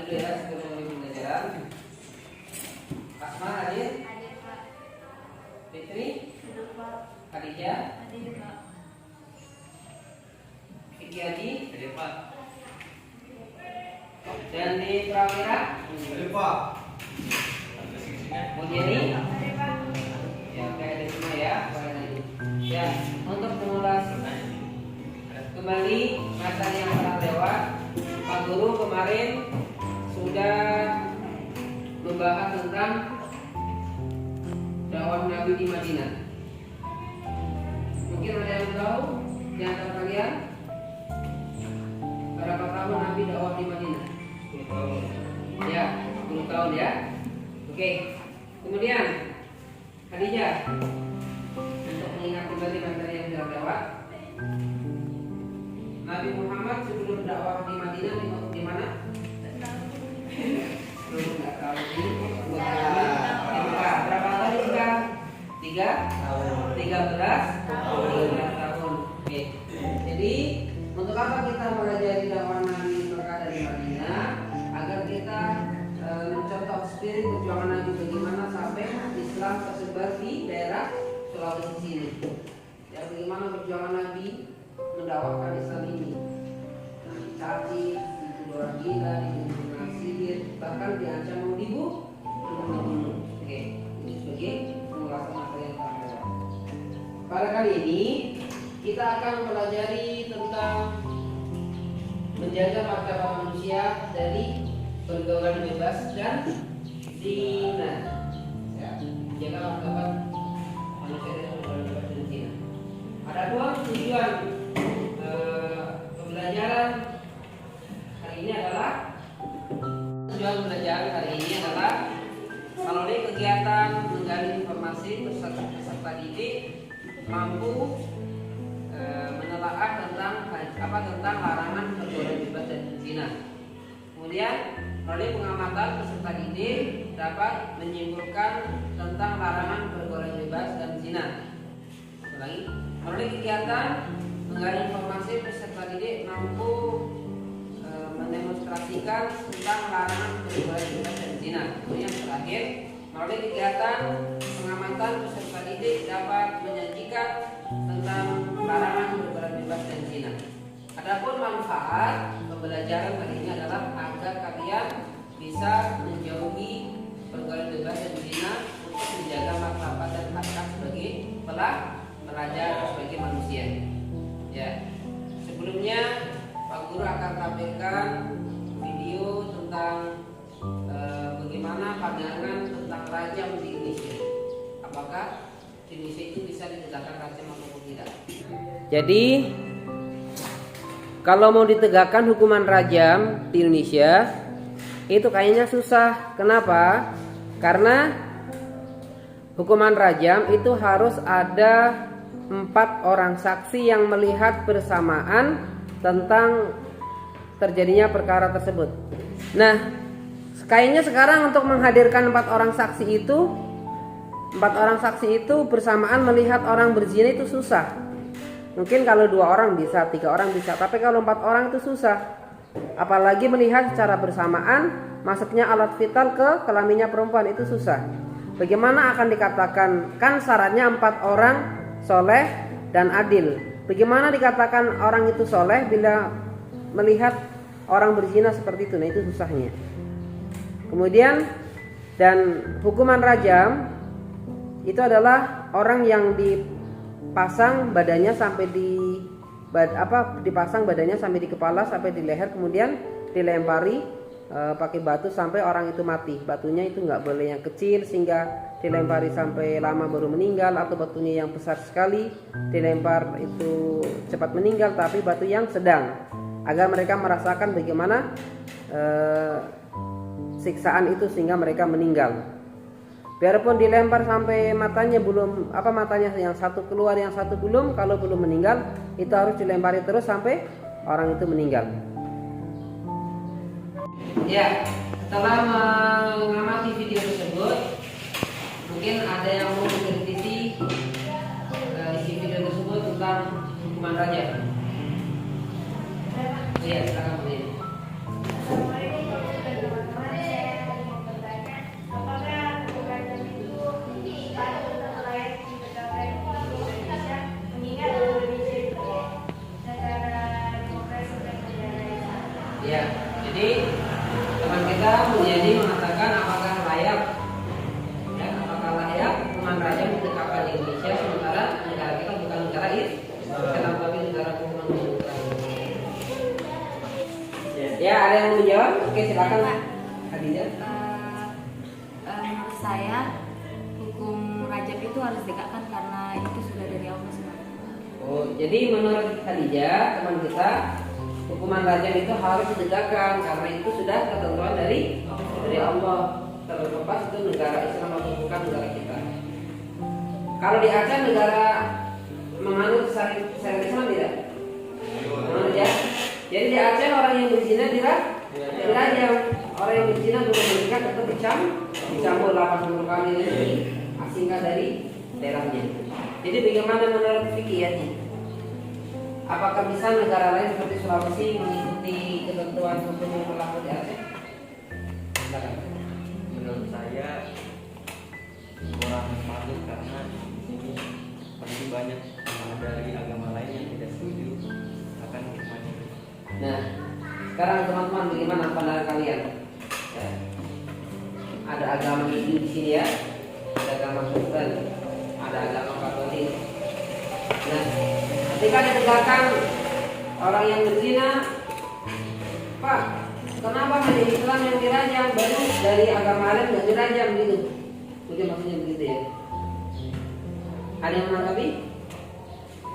dulu ya sebelum mulai pembelajaran. Asma hadir? Hadir, Pak. Fitri? Hadir, Pak. Khadijah? Hadir, Pak. Fikiadi? Hadir, Pak. Dan di Prawira? Hadir, Pak. Mulyani? Hadir, Pak. Ya, kayak ada semua ya. Ya, untuk mengulas kembali materi yang telah lewat, Pak Guru kemarin sudah membahas tentang dakwah Nabi di Madinah. Mungkin ada yang tahu di antara kalian berapa tahun Nabi dakwah di Madinah? 10 tahun. Ya, 10 tahun ya. Oke. Kemudian Khadijah, untuk mengingat kembali materi yang sudah lewat, Nabi Muhammad sebelum dakwah di Madinah di mana? Belum nggak tahu ini. Berapa kali juga? 13 tahun. Oke. Jadi untuk apa kita mempelajari dakwah Nabi berkata di Madinah? Agar kita mencontoh spirit perjuangan Nabi bagaimana sampai Islam tersebar di daerah Sulawesi sini. Ya, bagaimana perjuangan Nabi mendakwakan Islam ini. Nah, dicaci, dituduh orang gila, dituduh sihir, bahkan diancam mau dibunuh. Oke, ini sebagai pemulasan materi yang telah lewat. Pada kali ini kita akan mempelajari tentang menjaga martabat manusia dari pergaulan bebas dan zina. Ya, menjaga martabat manusia dari pergaulan bebas dan zina. Ada dua tujuan pembelajaran hari ini adalah melalui kegiatan menggali informasi peserta didik mampu menelaah tentang larangan pergaulan bebas dan zina. Kemudian melalui pengamatan peserta didik dapat menyimpulkan tentang larangan pergaulan bebas dan zina. Ulangi. Melalui kegiatan menggali informasi peserta didik mampu mendemonstrasikan tentang larangan pergaulan bebas dan zina. Kemudian yang terakhir, melalui kegiatan pengamatan peserta didik dapat menyajikan tentang larangan pergaulan bebas dan zina. Adapun manfaat pembelajaran kali ini adalah agar kalian bisa menjauhi pergaulan bebas dan zina untuk menjaga martabat dan hak sebagai pelajar sebagai manusia. Ya. Sebelumnya Pak Guru akan tampilkan video tentang bagaimana pandangan tentang rajam di Indonesia. Apakah di Indonesia itu bisa ditegakkan rajam ataupun tidak? Jadi kalau mau ditegakkan hukuman rajam di Indonesia itu kayaknya susah. Kenapa? Karena hukuman rajam itu harus ada 4 orang saksi yang melihat bersamaan tentang terjadinya perkara tersebut. Nah, kayaknya sekarang untuk menghadirkan 4 orang saksi itu bersamaan melihat orang berzina itu susah. Mungkin kalau 2 orang bisa, 3 orang bisa, tapi kalau 4 orang itu susah. Apalagi melihat secara bersamaan masuknya alat vital ke kelaminnya perempuan itu susah. Bagaimana akan dikatakan? Kan syaratnya 4 orang soleh dan adil. Bagaimana dikatakan orang itu soleh bila melihat orang berzina seperti itu? Nah, itu susahnya. Kemudian dan hukuman rajam itu adalah orang yang dipasang badannya sampai dipasang badannya sampai di kepala sampai di leher, kemudian dilempari pakai batu sampai orang itu mati. Batunya itu nggak boleh yang kecil sehingga dilempari sampai lama baru meninggal, atau batunya yang besar sekali dilempar itu cepat meninggal, tapi batu yang sedang, agar mereka merasakan bagaimana siksaan itu sehingga mereka meninggal. Biarpun dilempar sampai matanya matanya yang satu keluar yang satu belum, kalau belum meninggal itu harus dilempari terus sampai orang itu meninggal. Ya, setelah mengamati video tersebut, mungkin ada yang mau mengkritisi isi video tersebut tentang hukuman rajam. Iya, silakan Bu. teman kita menjadi mengatakan apakah layak, ya, apakah layak hukuman rajam ditegakkan di Indonesia sementara negara kita bukan negara Islam tapi negara hukuman demokrasi. Ya, ada yang mau menjawab? Oke, silakan Khadijah. Menurut saya hukum rajam itu harus ditegakkan karena itu sudah dari Allah SWT. Oh, jadi menurut Khadijah, teman kita, hukuman rajam itu harus ditegakkan karena itu sudah ketentuan dari Allah. Terlepas itu negara Islam atau bukan negara kita. Kalau di Aceh negara menganut syariat Islam tidak? Menganut ya. Jadi di Aceh orang yang berzina dirajam. Orang yang berzina belum menikah tetap dicambuk 80 kali dan diasingkan dari daerahnya. Jadi bagaimana menurut fikih ya? Apakah bisa negara lain seperti Sulawesi mengikuti ketentuan hukum yang berlaku di Aceh? Menurut saya kurang patut karena di sini pasti banyak dari agama lain yang tidak setuju akan hukuman itu. Nah, sekarang teman-teman bagaimana pandangan kalian? Ya. Ada agama Hindu di sini ya, ada agama Kristen, ada agama Katolik. Nah, ketika ditegakkan orang yang berzina, Pak, kenapa hanya Islam yang dirajam, baru dari agama lain nggak dirajam gitu? Mungkin maksudnya begitu ya. Ada yang menanggapi?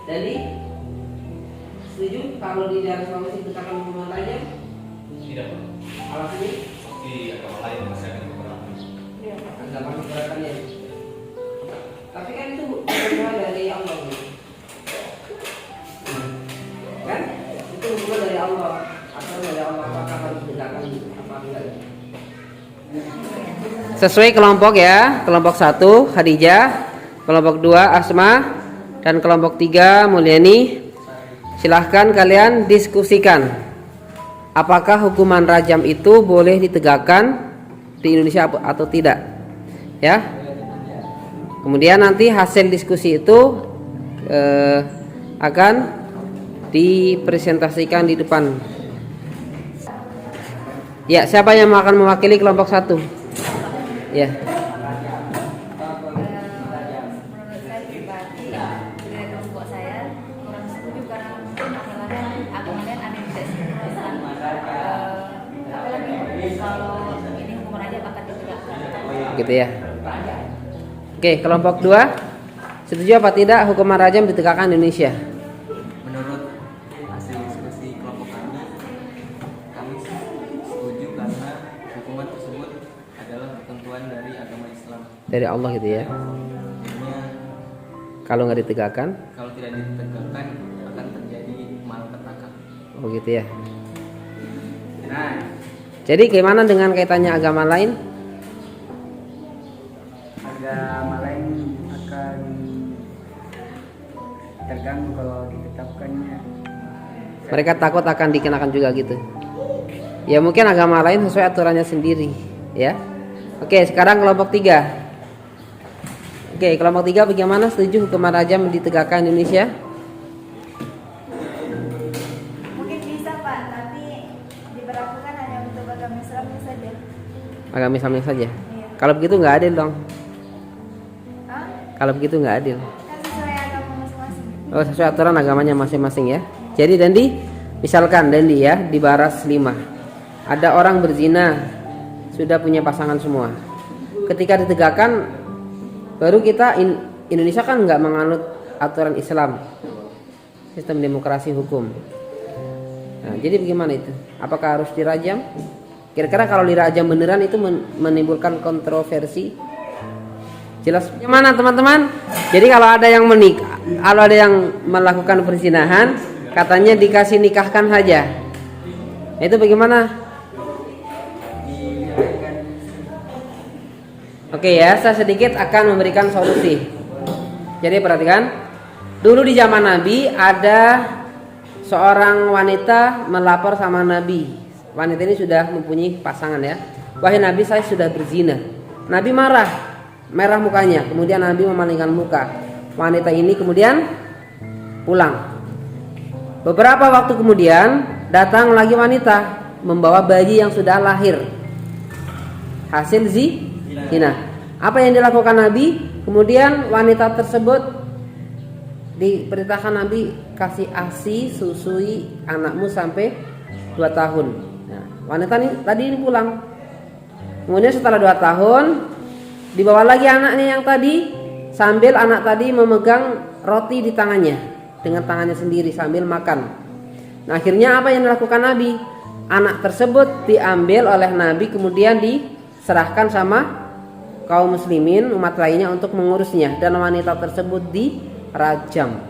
Jadi setuju kalau di daerah Sulawesi ditegakkan hukuman rajam? Tidak, Pak. Alasannya? Di agama lain masih akan diberlakukan. Agama keberatan ya. Tapi kan itu hukuman dari Allah gitu. Kan? Itu hukuman dari Allah. Asal dari Allah, apakah harus ditegakkan apa enggak? Sesuai kelompok ya. Kelompok 1 Khadijah, kelompok 2 Asma, dan kelompok 3 Mulyani. Silahkan kalian diskusikan. Apakah hukuman rajam itu boleh ditegakkan di Indonesia atau tidak? Ya. Kemudian nanti hasil diskusi itu akan dipresentasikan di depan. Ya, siapa yang akan mewakili kelompok 1? Ya. Menurut saya pribadi dari kelompok saya kurang setuju karena mungkin agama lain ada yang tidak setuju Islam. Apalagi kalau ini hukuman rajam akan ditegakkan. Gitu ya. Oke, kelompok 2 setuju apa tidak hukuman rajam ditegakkan di Indonesia? Menurut hasil diskusi kelompok kami setuju karena hukuman tersebut adalah ketentuan dari agama Islam. Dari Allah gitu ya. Jadinya Kalau nggak ditegakkan, kalau tidak ditegakkan akan terjadi malapetaka. oh gitu ya. Nah, Jadi gimana dengan kaitannya agama lain? agama lain akan terganggu kalau ditetapkannya. Mereka takut akan dikenakan juga gitu. Ya mungkin agama lain sesuai aturannya sendiri, ya. Oke, sekarang kelompok 3. Oke, kelompok 3 bagaimana setuju hukuman rajam ditegakkan di Indonesia? Mungkin bisa Pak, tapi diberlakukan hanya untuk agama Islam saja. Agama Islam saja. Iya. Kalau begitu nggak adil dong. Hah? Kalau begitu nggak adil. Kan sesuai agama masing-masing. Oh, sesuai aturan agamanya masing-masing ya. Jadi Dandi, misalkan Dandi ya di Baras 5 ada orang berzina, sudah punya pasangan semua. Ketika ditegakkan, baru kita Indonesia kan nggak menganut aturan Islam, sistem demokrasi hukum. Nah, jadi bagaimana itu? Apakah harus dirajam? Kira-kira kalau dirajam beneran itu menimbulkan kontroversi. Jelas bagaimana teman-teman? Jadi kalau ada yang menikah, kalau ada yang melakukan perzinahan, katanya dikasih nikahkan saja. Nah, itu bagaimana? Oke ya, saya sedikit akan memberikan solusi. Jadi perhatikan, dulu di zaman Nabi ada seorang wanita melapor sama Nabi. Wanita ini sudah mempunyai pasangan ya. Wahai Nabi, saya sudah berzina. Nabi marah, merah mukanya. Kemudian Nabi memalingkan muka. Wanita ini kemudian pulang. Beberapa waktu kemudian datang lagi wanita membawa bayi yang sudah lahir. hasil zina. Apa yang dilakukan Nabi? Kemudian wanita tersebut diperintahkan Nabi kasih ASI, susui anakmu sampai 2 tahun. Nah, wanita ini pulang. Kemudian setelah 2 tahun dibawa lagi anaknya yang tadi, sambil anak tadi memegang roti di tangannya dengan tangannya sendiri sambil makan. Nah, akhirnya apa yang dilakukan Nabi? Anak tersebut diambil oleh Nabi kemudian diserahkan sama kaum muslimin umat lainnya untuk mengurusnya, dan wanita tersebut dirajam.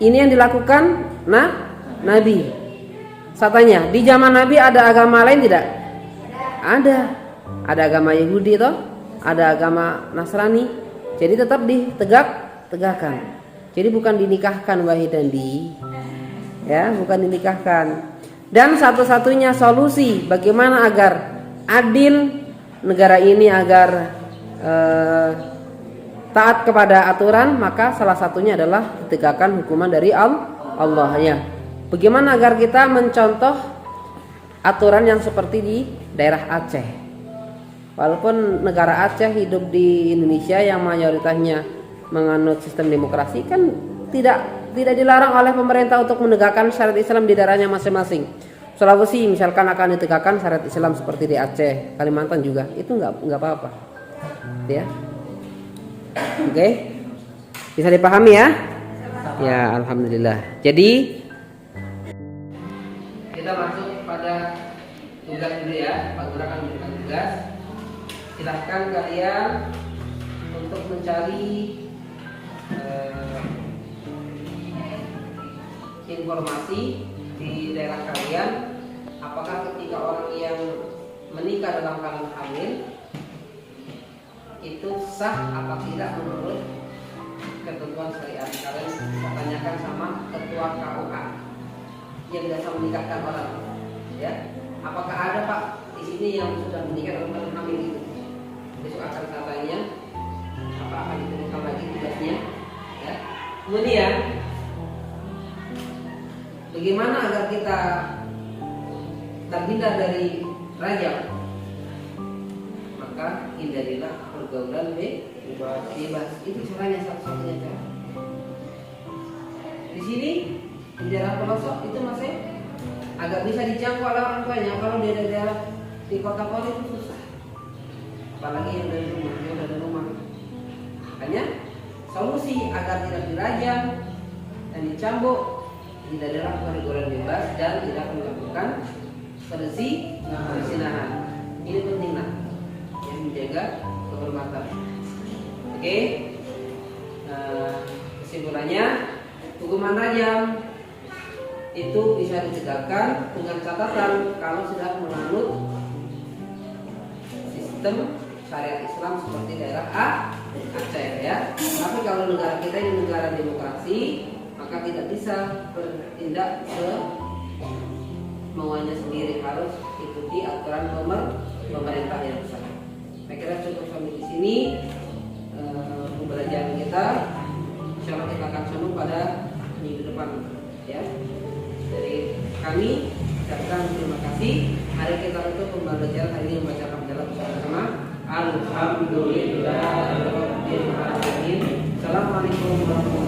Ini yang dilakukan Nabi. Saya tanya, di zaman Nabi ada agama lain tidak? Ada agama Yahudi toh, ada agama Nasrani. Jadi tetap ditegakkan. Jadi bukan dinikahkan wahidandi, ya, bukan dinikahkan. Dan satu-satunya solusi bagaimana agar adil negara ini, agar taat kepada aturan, maka salah satunya adalah ditegakkan hukuman dari Allah, ya. Bagaimana agar kita mencontoh aturan yang seperti di daerah Aceh? Walaupun negara Aceh hidup di Indonesia yang mayoritasnya menganut sistem demokrasi, kan tidak dilarang oleh pemerintah untuk menegakkan syariat Islam di daerahnya masing-masing. Sulawesi misalkan akan ditegakkan syariat Islam seperti di Aceh, Kalimantan juga, itu nggak apa-apa, ya. Oke, bisa dipahami ya? Ya, alhamdulillah. Jadi kita masuk pada tugas dulu ya, Pak Guru akan memberikan tugas. Silahkan kalian untuk mencari informasi di daerah kalian, apakah ketika orang yang menikah dalam keadaan hamil itu sah apa tidak menurut ketentuan syariat. Kalian tanyakan sama ketua KUA yang biasa menikahkan orang, ya. Apakah ada Pak di sini yang sudah menikah dalam keadaan hamil itu? Besok akan saya tanya, apa akan ditemukan lagi tugasnya, ya. Kemudian bagaimana agar kita terhindar dari rajam? Maka hindarilah pergaulan bebas. Itu caranya, satu-satunya cara. Di sini di daerah pelosok itu masih agak bisa dijangkau oleh orang tuanya. Kalau di daerah di kota-kota itu susah. Apalagi yang dari rumah. Makanya solusi agar tidak dirajam dan dicambuk, tidak adalah pergaulan bebas dan tidak melakukan perzinahan. Ini penting yang menjaga kehormatan. Oke. Kesimpulannya, hukuman rajam itu bisa ditegakkan dengan catatan kalau sudah menganut sistem syariat Islam seperti daerah Aceh, ya. Tapi kalau negara kita ini negara demokrasi, maka tidak bisa bertindak semaunya sendiri, harus ikuti aturan pemerintah yang besar. Saya kira cukup sampai di sini pembelajaran kita. Insyaallah kita akan sambung pada minggu depan, ya. Dari kami ucapkan terima kasih. Mari kita tutup pembelajaran hari ini membacakan dalam bersama. Alhamdulillah. Assalamualaikum warahmatullahi wabarakatuh.